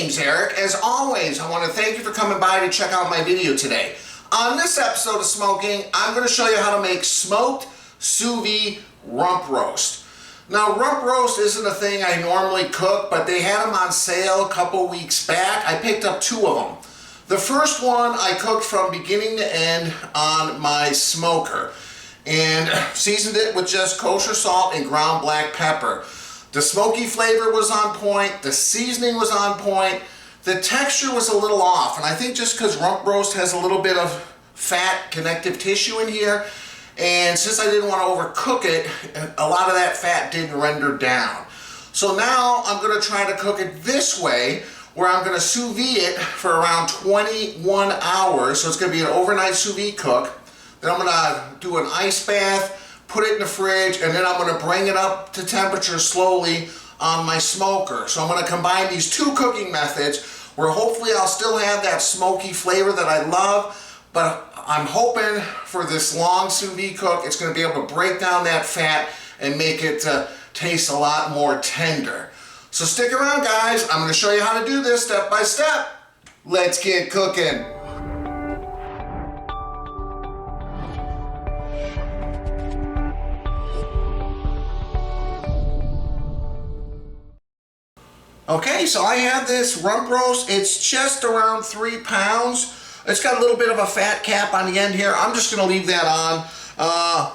name's Eric. As always, I want to thank you for coming by to check out my video today. On this episode of Smo'King, I'm going to show you how to make smoked sous vide rump roast. Now, rump roast isn't a thing I normally cook, but they had them on sale a couple weeks back. I picked up 2 of them. The first one I cooked from beginning to end on my smoker and seasoned it with just kosher salt and ground black pepper. The smoky flavor was on point, the seasoning was on point, the texture was a little off, and I think just because rump roast has a little bit of fat connective tissue in here, and since I didn't want to overcook it, a lot of that fat didn't render down. So now I'm going to try to cook it this way, where I'm going to sous vide it for around 21 hours, so it's going to be an overnight sous vide cook. Then I'm going to do an ice bath, put it in the fridge, and then I'm going to bring it up to temperature slowly on my smoker. So I'm going to combine these 2 cooking methods where hopefully I'll still have that smoky flavor that I love, but I'm hoping for this long sous vide cook it's going to be able to break down that fat and make it taste a lot more tender. So stick around, guys. I'm going to show you how to do this step by step. Let's get cooking. Okay, so I have this rump roast. It's just around 3 pounds. It's got a little bit of a fat cap on the end here. I'm just going to leave that on.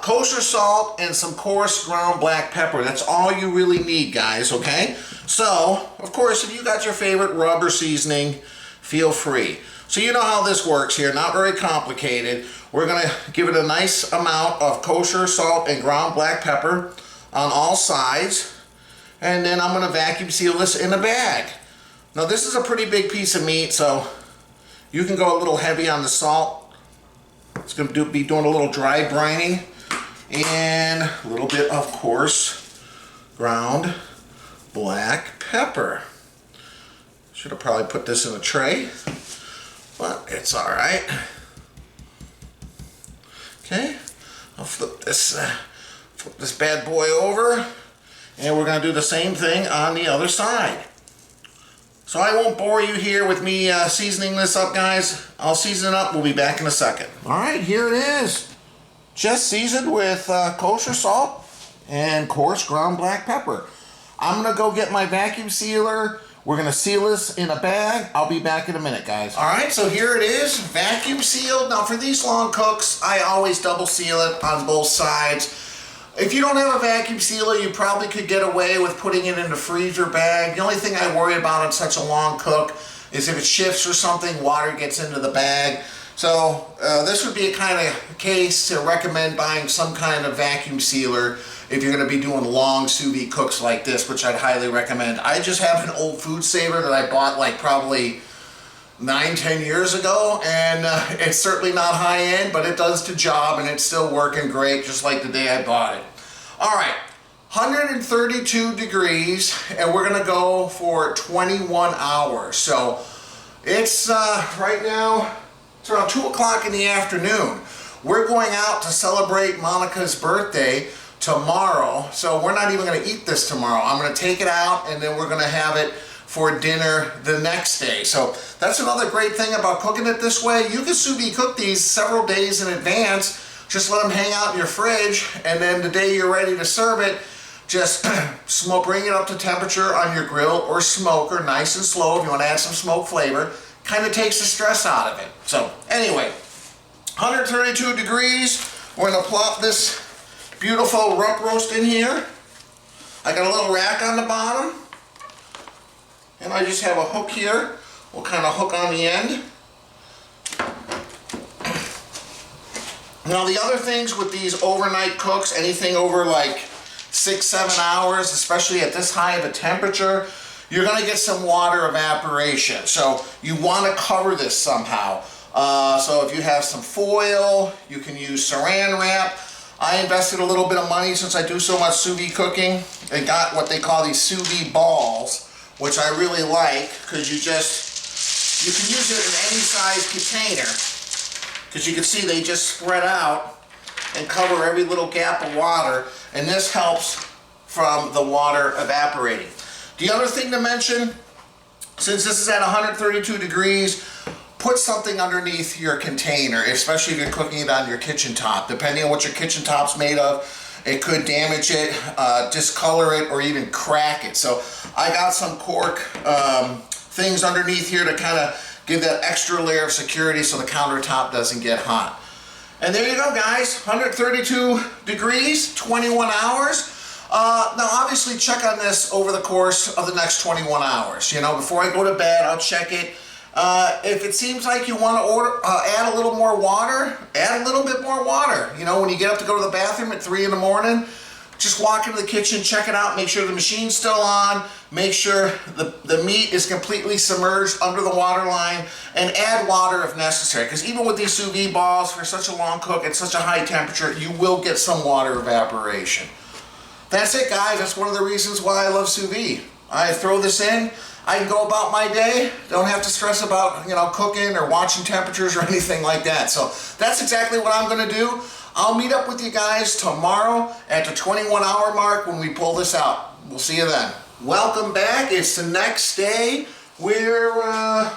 Kosher salt and some coarse ground black pepper. That's all you really need, guys, okay? So, of course, if you got your favorite rub or seasoning, feel free. So you know how this works here, not very complicated. We're going to give it a nice amount of kosher salt and ground black pepper on all sides. And then I'm going to vacuum seal this in a bag. Now this is a pretty big piece of meat, so you can go a little heavy on the salt. It's going to be doing a little dry brining and a little bit of coarse ground black pepper. Should have probably put this in a tray, but it's all right. Okay, I'll flip this bad boy over. And we're going to do the same thing on the other side. So I won't bore you here with me seasoning this up, guys. I'll season it up. We'll be back in a second. All right, here it is. Just seasoned with kosher salt and coarse ground black pepper. I'm going to go get my vacuum sealer. We're going to seal this in a bag. I'll be back in a minute, guys. All right, so here it is, vacuum sealed. Now for these long cooks, I always double seal it on both sides. If you don't have a vacuum sealer, you probably could get away with putting it in the freezer bag. The only thing I worry about on such a long cook is if it shifts or something, water gets into the bag. So this would be a kind of case to recommend buying some kind of vacuum sealer if you're going to be doing long sous vide cooks like this, which I'd highly recommend. I just have an old food saver that I bought like probably 9-10 years ago, and it's certainly not high end, but it does the job and it's still working great just like the day I bought it. All right, 132 degrees, and we're gonna go for 21 hours. So it's right now, it's around 2 o'clock in the afternoon. We're going out to celebrate Monica's birthday tomorrow, so we're not even gonna eat this tomorrow. I'm gonna take it out and then we're gonna have it for dinner the next day. So that's another great thing about cooking it this way. You can sous vide cook these several days in advance. Just let them hang out in your fridge, and then the day you're ready to serve it, just bring it up to temperature on your grill or smoker, nice and slow if you want to add some smoke flavor. Kind of takes the stress out of it. So anyway, 132 degrees. We're going to plop this beautiful rump roast in here. I got a little rack on the bottom. And I just have a hook here. We'll kind of hook on the end. Now the other things with these overnight cooks, anything over like 6-7 hours, especially at this high of a temperature, you're going to get some water evaporation. So you want to cover this somehow. So if you have some foil, you can use saran wrap. I invested a little bit of money since I do so much sous vide cooking and got what they call these sous vide balls, which I really like because you can use it in any size container. Because you can see they just spread out and cover every little gap of water, and this helps from the water evaporating. The other thing to mention, Since this is at 132 degrees, put something underneath your container, especially if you're cooking it on your kitchen top. Depending on what your kitchen top's made of, it could damage it, discolor it, or even crack it. So I got some cork things underneath here to kind of give that extra layer of security so the countertop doesn't get hot. And there you go, guys, 132 degrees, 21 hours. Now obviously check on this over the course of the next 21 hours. You know, before I go to bed, I'll check it. If it seems like you want to add a little more water, add a little bit more water. You know, when you get up to go to the bathroom at 3 in the morning, just walk into the kitchen, check it out, make sure the machine's still on, make sure the meat is completely submerged under the water line, and add water if necessary. Because even with these sous vide balls, for such a long cook at such a high temperature, you will get some water evaporation. That's it, guys. That's one of the reasons why I love sous vide. I throw this in, I can go about my day, don't have to stress about, you know, cooking or watching temperatures or anything like that. So that's exactly what I'm going to do. I'll meet up with you guys tomorrow at the 21-hour mark when we pull this out. We'll see you then. Welcome back. It's the next day. We're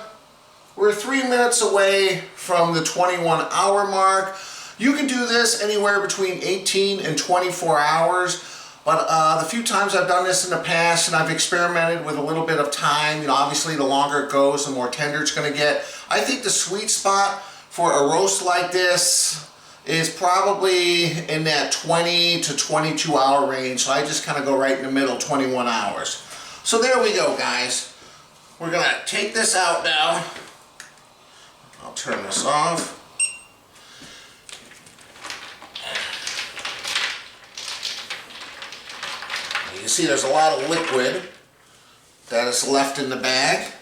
3 minutes away from the 21-hour mark. You can do this anywhere between 18 and 24 hours. But the few times I've done this in the past and I've experimented with a little bit of time, you know, obviously the longer it goes, the more tender it's going to get. I think the sweet spot for a roast like this is probably in that 20 to 22 hour range. So I just kind of go right in the middle, 21 hours. So there we go, guys. We're going to take this out now. I'll turn this off. You can see there's a lot of liquid that is left in the bag.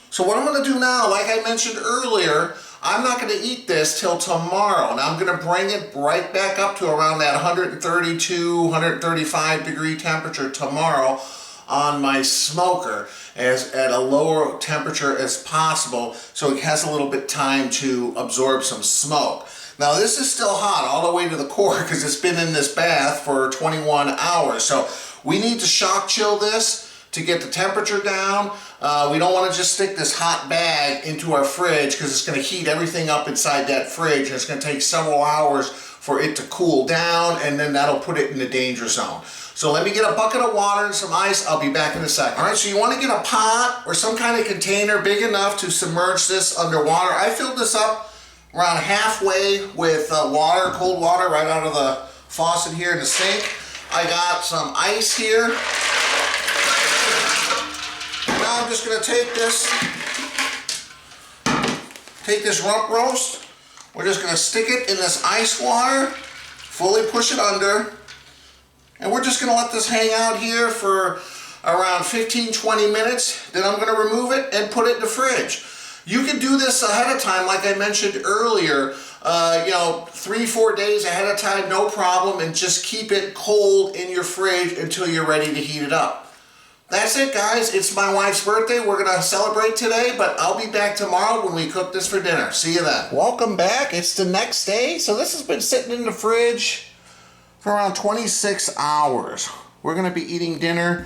So what I'm going to do now, like I mentioned earlier, I'm not going to eat this till tomorrow. Now I'm going to bring it right back up to around that 132, 135 degree temperature tomorrow on my smoker at a lower temperature as possible so it has a little bit time to absorb some smoke. Now this is still hot all the way to the core because it's been in this bath for 21 hours. So we need to shock chill this to get the temperature down. We don't want to just stick this hot bag into our fridge because it's going to heat everything up inside that fridge, and it's going to take several hours for it to cool down, and then that'll put it in the danger zone. So let me get a bucket of water and some ice. I'll be back in a second. All right, so you want to get a pot or some kind of container big enough to submerge this underwater. I filled this up around halfway with water, cold water, right out of the faucet here in the sink. I got some ice here. Now I'm just going to take this rump roast. We're just going to stick it in this ice water, fully push it under, and we're just going to let this hang out here for around 15-20 minutes. Then I'm going to remove it and put it in the fridge. You can do this ahead of time, like I mentioned earlier, you know, 3-4 days ahead of time, no problem, and just keep it cold in your fridge until you're ready to heat it up. That's it, guys. It's my wife's birthday. We're going to celebrate today, but I'll be back tomorrow when we cook this for dinner. See you then. Welcome back. It's the next day. So this has been sitting in the fridge for around 26 hours. We're going to be eating dinner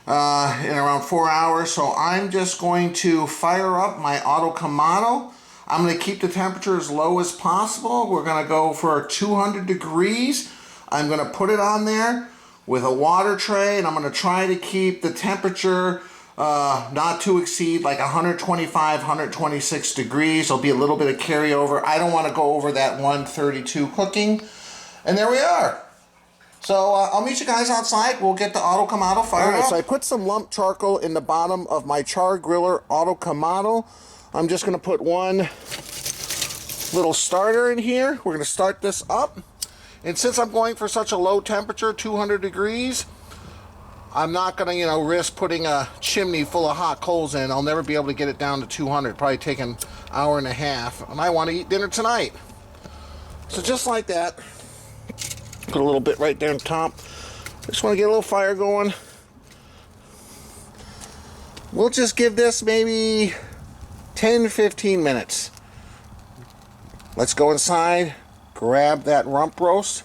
in around 4 hours. So I'm just going to fire up my auto Kamado. I'm going to keep the temperature as low as possible. We're going to go for 200 degrees. I'm going to put it on there with a water tray, and I'm going to try to keep the temperature not to exceed like 125, 126 degrees. There'll be a little bit of carryover. I don't want to go over that 132 cooking. And there we are. So I'll meet you guys outside. We'll get the auto Kamado fired up. So I put some lump charcoal in the bottom of my char griller auto Kamado. I'm just going to put one little starter in here. We're going to start this up. And since I'm going for such a low temperature, 200 degrees, I'm not going to, you know, risk putting a chimney full of hot coals in. I'll never be able to get it down to 200. Probably take an hour and a half. And I want to eat dinner tonight. So just like that, put a little bit right there on top. Just want to get a little fire going. We'll just give this maybe 10-15 minutes. Let's go inside, grab that rump roast,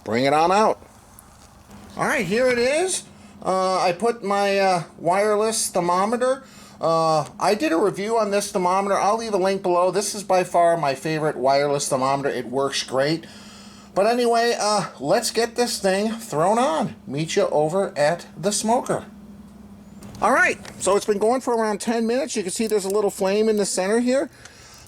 bring it on out. All right, here it is. I put my wireless thermometer I did a review on this thermometer. I'll leave a link below. This is by far my favorite wireless thermometer. It works great. But anyway, let's get this thing thrown on. Meet you over at the smoker. Alright, so it's been going for around 10 minutes. You can see there's a little flame in the center here.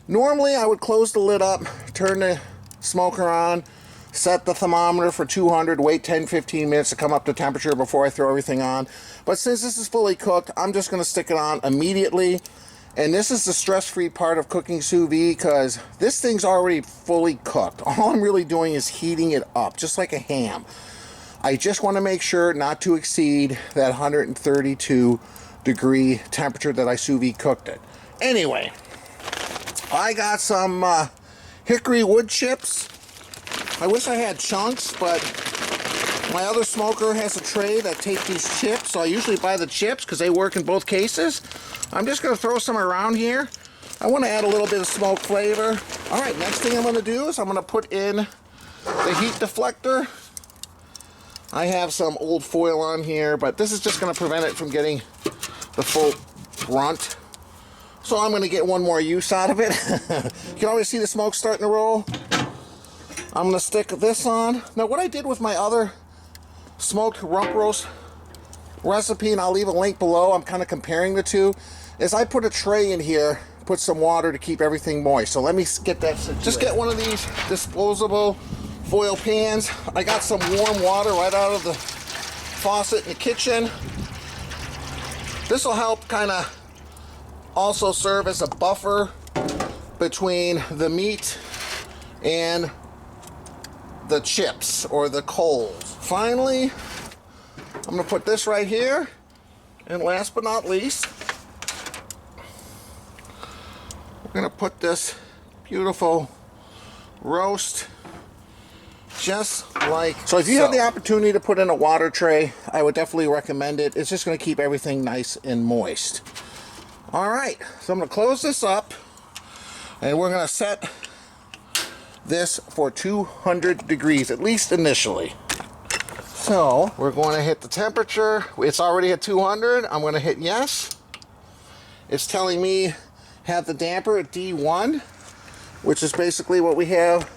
Normally I would close the lid up, turn the smoker on, set the thermometer for 200, wait 10-15 minutes to come up to temperature before I throw everything on. But since this is fully cooked, I'm just going to stick it on immediately. And this is the stress-free part of cooking sous vide, because this thing's already fully cooked. All I'm really doing is heating it up, just like a ham. I just want to make sure not to exceed that 132 degree temperature that I sous vide cooked it. Anyway, I got some hickory wood chips. I wish I had chunks, but my other smoker has a tray that takes these chips, so I usually buy the chips because they work in both cases. I'm just going to throw some around here. I want to add a little bit of smoke flavor. Alright, next thing I'm going to do is I'm going to put in the heat deflector. I have some old foil on here, but this is just going to prevent it from getting the full brunt. So I'm going to get one more use out of it. You can already see the smoke starting to roll. I'm going to stick this on. Now what I did with my other smoked rump roast recipe, and I'll leave a link below, I'm kind of comparing the two, is I put a tray in here, put some water to keep everything moist. So let me get that situated. Just get one of these disposable foil pans. I got some warm water right out of the faucet in the kitchen. This will help kind of also serve as a buffer between the meat and the chips or the coals. Finally, I'm going to put this right here. And last but not least, we're going to put this beautiful roast just like so. If you have the opportunity to put in a water tray, I would definitely recommend it. It's just going to keep everything nice and moist. Alright, so I'm going to close this up and we're going to set this for 200 degrees, at least initially. So we're going to hit the temperature. It's already at 200. I'm going to hit yes. It's telling me have the damper at D1, which is basically what we have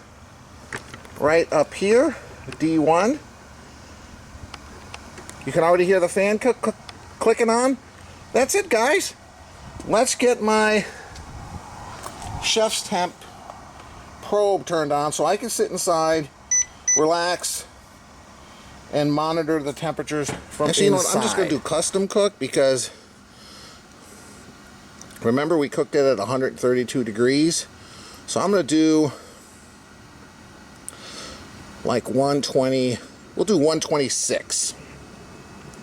right up here, D1. You can already hear the fan clicking on. That's it, guys. Let's get my chef's temp probe turned on so I can sit inside, relax, and monitor the temperatures from inside. You know what? I'm just going to do custom cook because remember we cooked it at 132 degrees. So I'm going to do like 120. We'll do 126.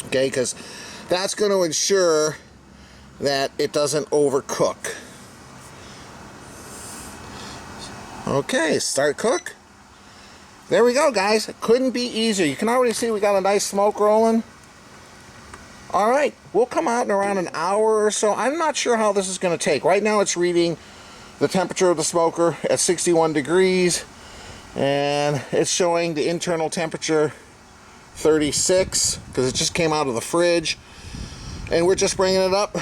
Okay, because that's going to ensure that it doesn't overcook. Okay, start cook. There we go, guys. It couldn't be easier. You can already see we got a nice smoke rolling. Alright, we'll come out in around an hour or so. I'm not sure how this is going to take. Right now it's reading the temperature of the smoker at 61 degrees. And it's showing the internal temperature 36 because it just came out of the fridge. And we're just bringing it up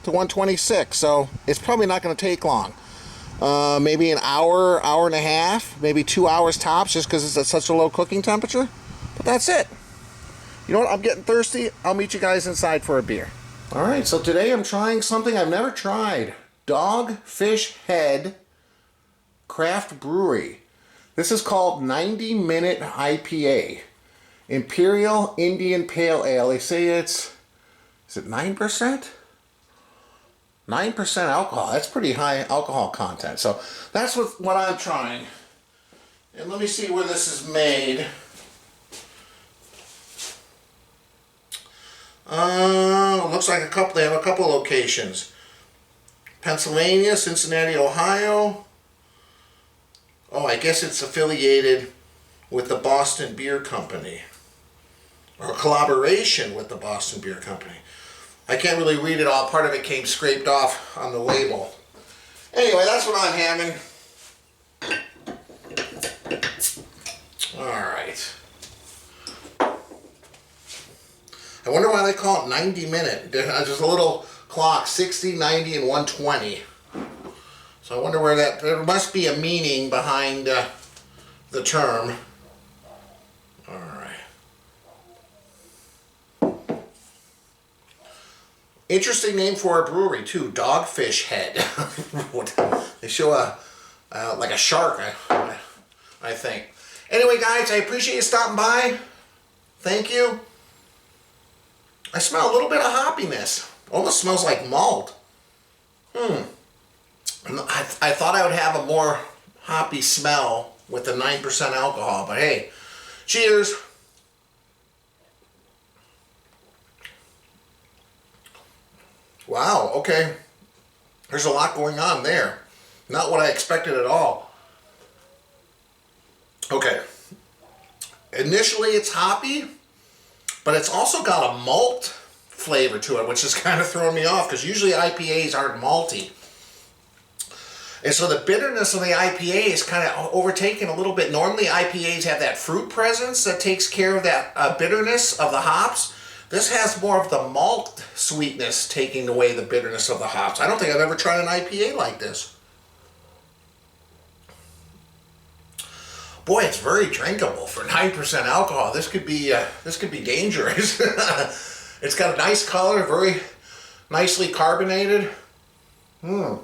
to 126. So it's probably not going to take long. Maybe an hour, hour and a half, maybe 2 hours tops, just because it's at such a low cooking temperature. But that's it. You know what? I'm getting thirsty. I'll meet you guys inside for a beer. Alright, so today I'm trying something I've never tried. Dogfish Head Craft Brewery. This is called 90 Minute IPA. Imperial Indian Pale Ale. They say is it 9%? 9% alcohol. That's pretty high alcohol content. So that's what I'm trying. And let me see where this is made. Looks like they have a couple locations. Pennsylvania, Cincinnati, Ohio. Oh, I guess it's affiliated with the Boston Beer Company. Or a collaboration with the Boston Beer Company. I can't really read it all. Part of it came scraped off on the label. Anyway, that's what I'm having. Alright. I wonder why they call it 90 minute. There's a little clock, 60, 90, and 120. So I wonder where that, there must be a meaning behind the term. All right. Interesting name for a brewery too, Dogfish Head. They show like a shark, I think. Anyway, guys, I appreciate you stopping by. Thank you. I smell a little bit of hoppiness. Almost smells like malt. I thought I would have a more hoppy smell with the 9% alcohol, but hey, cheers. Wow, okay. There's a lot going on there. Not what I expected at all. Okay. Initially it's hoppy, but it's also got a malt flavor to it, which is kind of throwing me off because usually IPAs aren't malty. And so the bitterness of the IPA is kind of overtaken a little bit. Normally IPAs have that fruit presence that takes care of that bitterness of the hops. This has more of the malt sweetness taking away the bitterness of the hops. I don't think I've ever tried an IPA like this. Boy, it's very drinkable for 9% alcohol. This could be dangerous. It's got a nice color, very nicely carbonated. I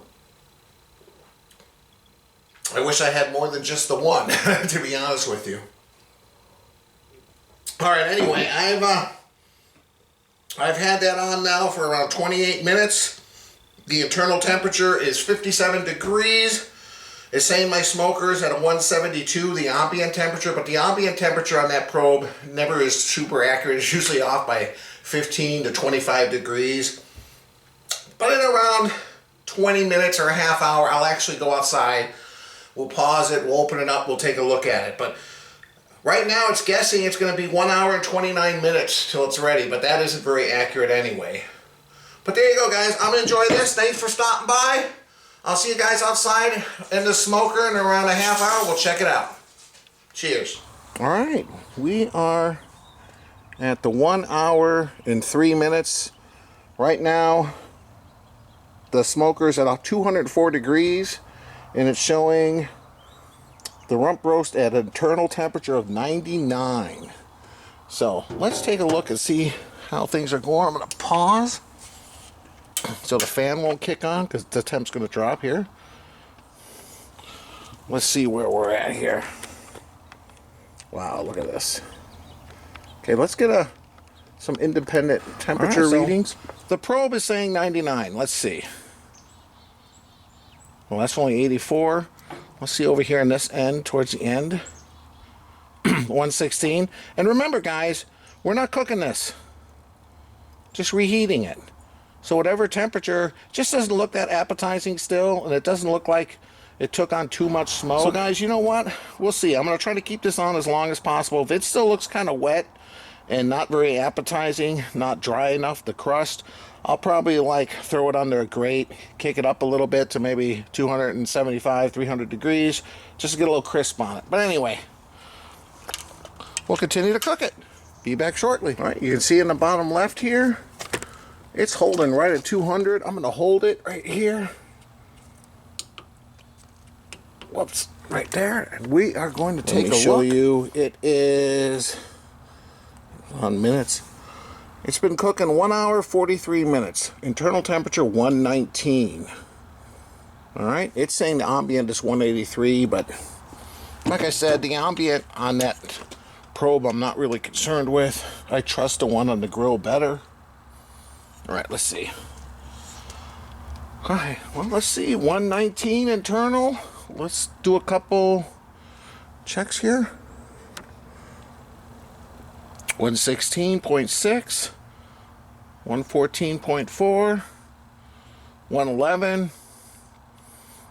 wish I had more than just the one, to be honest with you. All right, anyway, I've had that on now for around 28 minutes. The internal temperature is 57 degrees. It's saying my smoker is at a 172, the ambient temperature, but the ambient temperature on that probe never is super accurate. It's usually off by 15 to 25 degrees. But in around 20 minutes or a half hour, I'll actually go outside. We'll pause it, we'll open it up, we'll take a look at it. But right now it's guessing it's going to be 1 hour and 29 minutes till it's ready, but that isn't very accurate anyway. But there you go, guys. I'm going to enjoy this. Thanks for stopping by. I'll see you guys outside in the smoker in around a half hour. We'll check it out. Cheers. All right. We are at the 1 hour and 3 minutes. Right now, the smoker's at 204 degrees. And it's showing the rump roast at an internal temperature of 99. So let's take a look and see how things are going. I'm going to pause so the fan won't kick on because the temp's going to drop here. Let's see where we're at here. Wow, look at this. Okay, let's get some independent temperature readings. The probe is saying 99. Let's see. Well, that's only 84. Let's see over here on this end, towards the end. 116. And remember, guys, we're not cooking this. Just reheating it. So whatever temperature, just doesn't look that appetizing still, and it doesn't look like it took on too much smoke. So guys, you know what? We'll see. I'm going to try to keep this on as long as possible. If it still looks kind of wet and not very appetizing, not dry enough, the crust, I'll probably like throw it under a grate, kick it up a little bit to maybe 275, 300 degrees, just to get a little crisp on it. But anyway, we'll continue to cook it. Be back shortly. All right, you can see in the bottom left here, it's holding right at 200. I'm going to hold it right here. Whoops, right there. And we are going to take a look. Let me show you. It is on minutes. It's been cooking 1 hour, 43 minutes. Internal temperature 119. All right, it's saying the ambient is 183, but like I said, the ambient on that probe I'm not really concerned with. I trust the one on the grill better. All right, let's see. All right, well, let's see. 119 internal. Let's do a couple checks here. 116.6, 114.4, 111.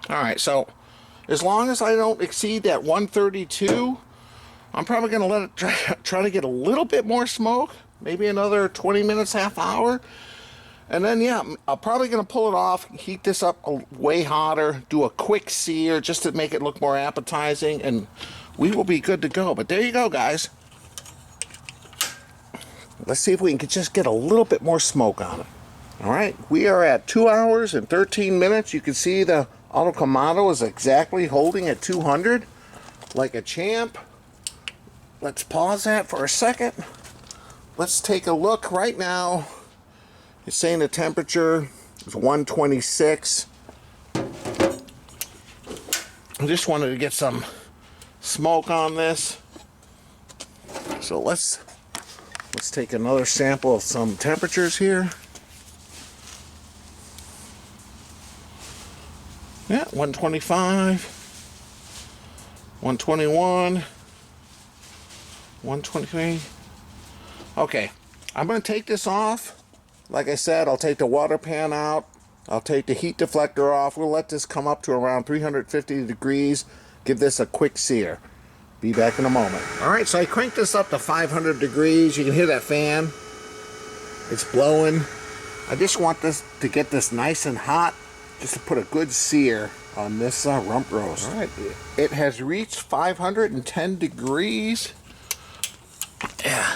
All right, so as long as I don't exceed that 132, I'm probably going to let it try to get a little bit more smoke, maybe another 20 minutes, half hour. And then, yeah, I'm probably going to pull it off, heat this up way hotter, do a quick sear just to make it look more appetizing, and we will be good to go. But there you go, guys. Let's see if we can just get a little bit more smoke on it. Alright, we are at 2 hours and 13 minutes. You can see the autocamado is exactly holding at 200 like a champ. Let's pause that for a second. Let's take a look right now. It's saying the temperature is 126. I just wanted to get some smoke on this. So let's take another sample of some temperatures here. Yeah, 125, 121, 123. Okay, I'm going to take this off. Like I said, I'll take the water pan out. I'll take the heat deflector off. We'll let this come up to around 350 degrees. Give this a quick sear. Be back in a moment. Alright, so I cranked this up to 500 degrees. You can hear that fan. It's blowing. I just want this to get this nice and hot, just to put a good sear on this rump roast. Alright, it has reached 510 degrees. Yeah.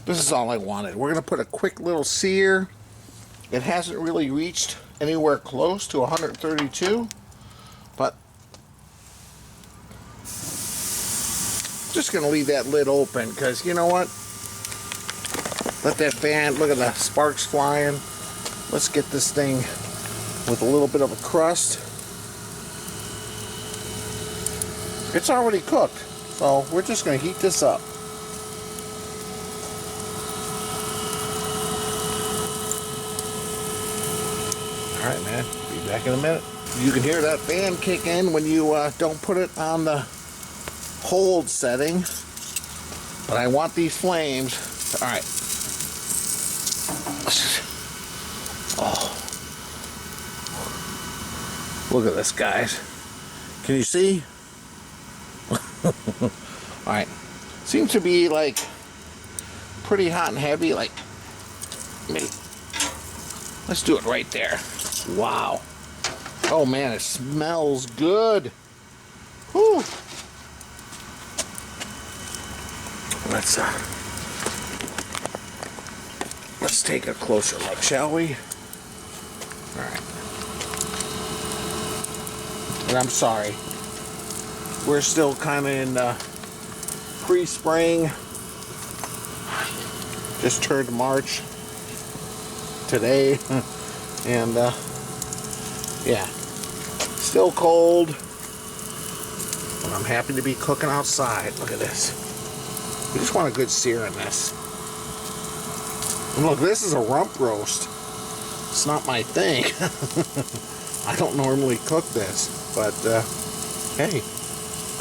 This is all I wanted. We're going to put a quick little sear. It hasn't really reached anywhere close to 132, but just going to leave that lid open because you know what? Let that fan, look at the sparks flying. Let's get this thing with a little bit of a crust. It's already cooked, so we're just going to heat this up. Alright, man, be back in a minute. You can hear that fan kick in when you don't put it on the hold setting. But I want these flames. Alright. Oh. Look at this, guys. Can you see? Alright. Seems to be like pretty hot and heavy. Like, maybe. Let's do it right there. Wow. Oh man, it smells good. Whew. Let's take a closer look, shall we? Alright. And I'm sorry. We're still kind of in pre-spring. Just turned March today. And yeah, still cold, but I'm happy to be cooking outside. Look at this. We just want a good sear in this. And look, this is a rump roast. It's not my thing. I don't normally cook this, but hey,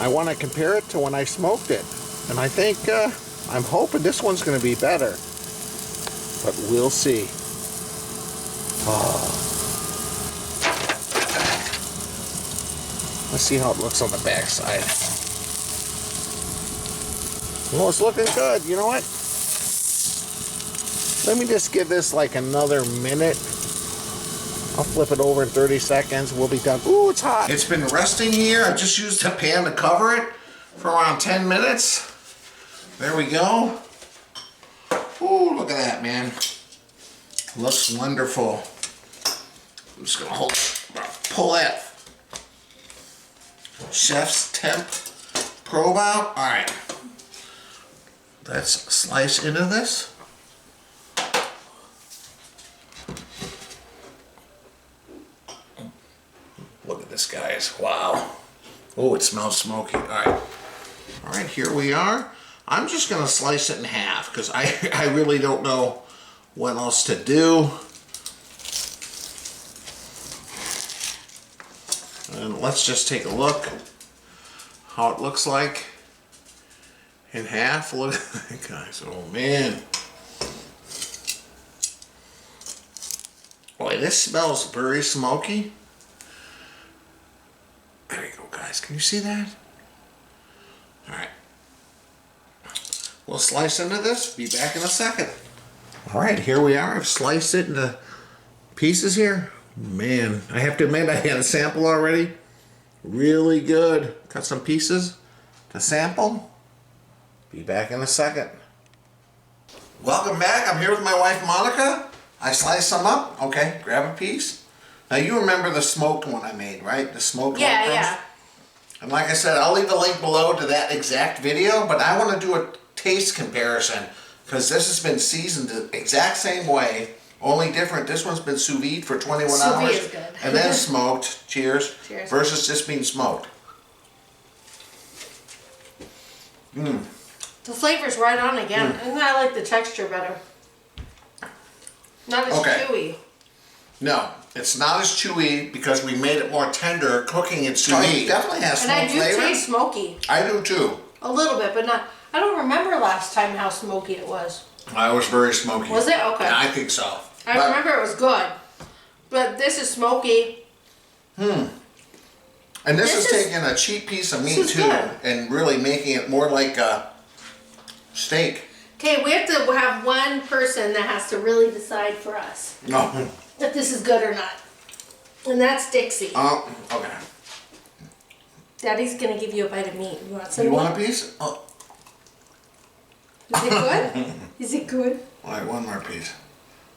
I want to compare it to when I smoked it, and I think I'm hoping this one's going to be better, but we'll see. Oh. Let's see how it looks on the back side. Well, it's looking good. You know what? Let me just give this like another minute. I'll flip it over in 30 seconds. We'll be done. Ooh, it's hot. It's been resting here. I just used a pan to cover it for around 10 minutes. There we go. Ooh, look at that, man. Looks wonderful. I'm just gonna pull that chef's temp probe out. All right, let's slice into this. Look at this, guys. Wow. Oh, it smells smoky. All right, here we are. I'm just gonna slice it in half because I really don't know what else to do. And let's just take a look how it looks like in half. Look at that, guys. Oh man. Boy, this smells very smoky. There you go, guys. Can you see that? Alright. We'll slice into this. Be back in a second. Alright, here we are. I've sliced it into pieces here. Man, I have to admit I had a sample already. Really good. Cut some pieces to sample. Be back in a second. Welcome back. I'm here with my wife Monica. I slice them up. Okay, grab a piece. Now you remember the smoked one I made, right? The smoked Yeah, rump roast? yeah. And like I said, I'll leave a link below to that exact video, but I want to do a taste comparison because this has been seasoned the exact same way, only different. This one's been sous vide for 21 Sous hours. vide is good. And then smoked, cheers, Cheers. versus just being smoked. Mmm. The flavor's right on again. And I like the texture better. Not as chewy. No, it's not as chewy because we made it more tender cooking in sous vide. It definitely has And smoked I do flavor. taste smoky. I do too. A little bit, but not. I don't remember last time how smoky it was. I was very smoky. Was it? Okay. Yeah, I think so. I remember it was good. But this is smoky. And this is taking a cheap piece of meat too good. and really making it more like a steak. Okay, we have to have one person that has to really decide for us No. if this is good or not. And that's Dixie. Oh, okay. Daddy's gonna give you a bite of meat. You want some You meat? want a piece? Oh. Is it good? Is it good? All right, one more piece.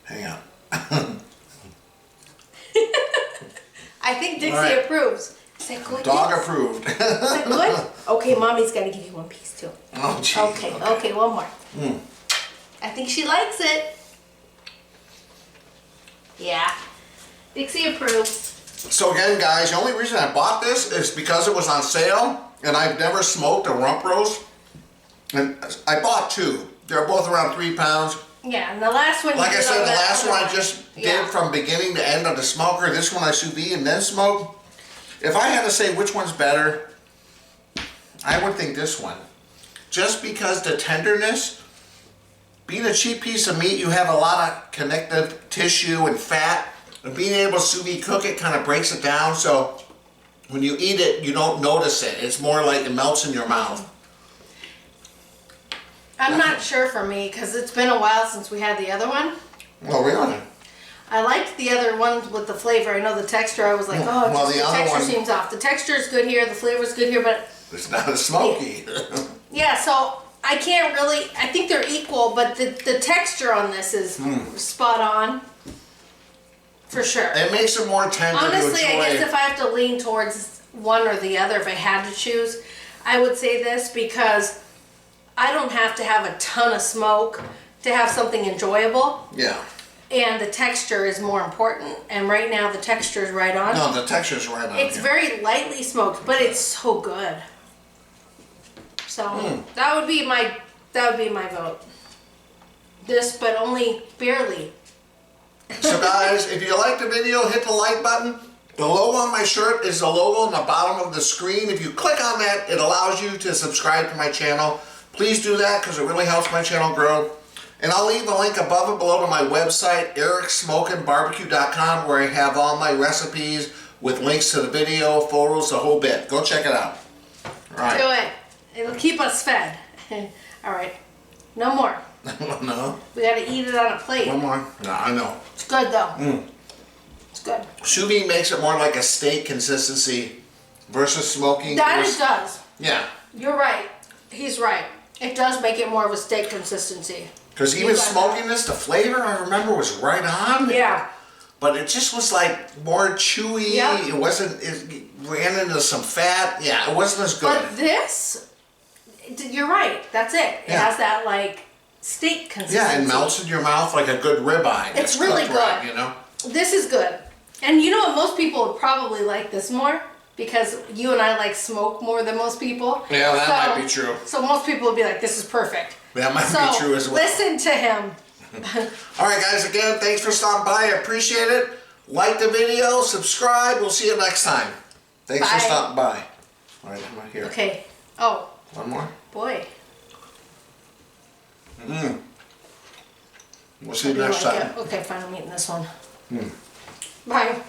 Hang on. I think Dixie Right. approves. Is it good? Dog Dix? approved. Is it good? Okay, Mommy's gonna give you one piece too. Oh, jeez. Okay, one more. I think she likes it. Yeah. Dixie approves. So again, guys, the only reason I bought this is because it was on sale, and I've never smoked a rump roast. And I bought two. They're both around 3 pounds. Yeah, and the last one. Like I said, the last one I other just Yeah. did from beginning to end of the smoker. This one I sous vide and then smoke. If I had to say which one's better, I would think this one. Just because the tenderness, being a cheap piece of meat, you have a lot of connective tissue and fat. And being able to sous vide cook it kind of breaks it down, so when you eat it, you don't notice it. It's more like it melts in your mouth. I'm not sure for me because it's been a while since we had the other one. Well, really? I liked the other one with the flavor. I know the texture. I was like, oh, Well, just the the other texture one- seems off. The texture is good here. The flavor's good here, but It's not as smoky. yeah. So I can't really. I think they're equal, but the texture on this is spot on. For sure. It makes it more tender Honestly, to enjoy. I guess if I have to lean towards one or the other, if I had to choose, I would say this because I don't have to have a ton of smoke to have something enjoyable. Yeah. And the texture is more important. And right now the texture is right on. No, the texture's right on It's here. very lightly smoked, but it's so good. So that would be my vote. This, but only barely. So guys, if you like the video, hit the like button. The logo on my shirt is the logo on the bottom of the screen. If you click on that, it allows you to subscribe to my channel. Please do that because it really helps my channel grow. And I'll leave a link above and below to my website, ericsmokingbbq.com, where I have all my recipes with links to the video, photos, the whole bit. Go check it out. All right. Do it. It'll keep us fed. All right. No more. No. We gotta eat it on a plate. One more. No, I know. It's good though. It's good. Sous vide makes it more like a steak consistency versus smoking. That it does. Yeah. You're right. He's right. It does make it more of a steak consistency. Because even smoking this, the flavor I remember was right on. Yeah. But it just was like more chewy. Yeah. It wasn't, it ran into some fat. Yeah, it wasn't as good. But this, you're right. That's it. It Yeah. has that like steak consistency. Yeah, it melts in your mouth like a good ribeye. It's really cooked good. right, you know? This is good. And you know what? Most people would probably like this more because you and I like smoke more than most people. Yeah, that might be true. So most people would be like, this is perfect. That might So be true as well. listen to him. All right, guys, again, thanks for stopping by. I appreciate it. Like the video, subscribe. We'll see you next time. Thanks Bye. for stopping by. All right, come on here. Okay. Oh, One more. boy. We'll see you Do you next like time. it? Okay, fine. I'm eating this one. Bye.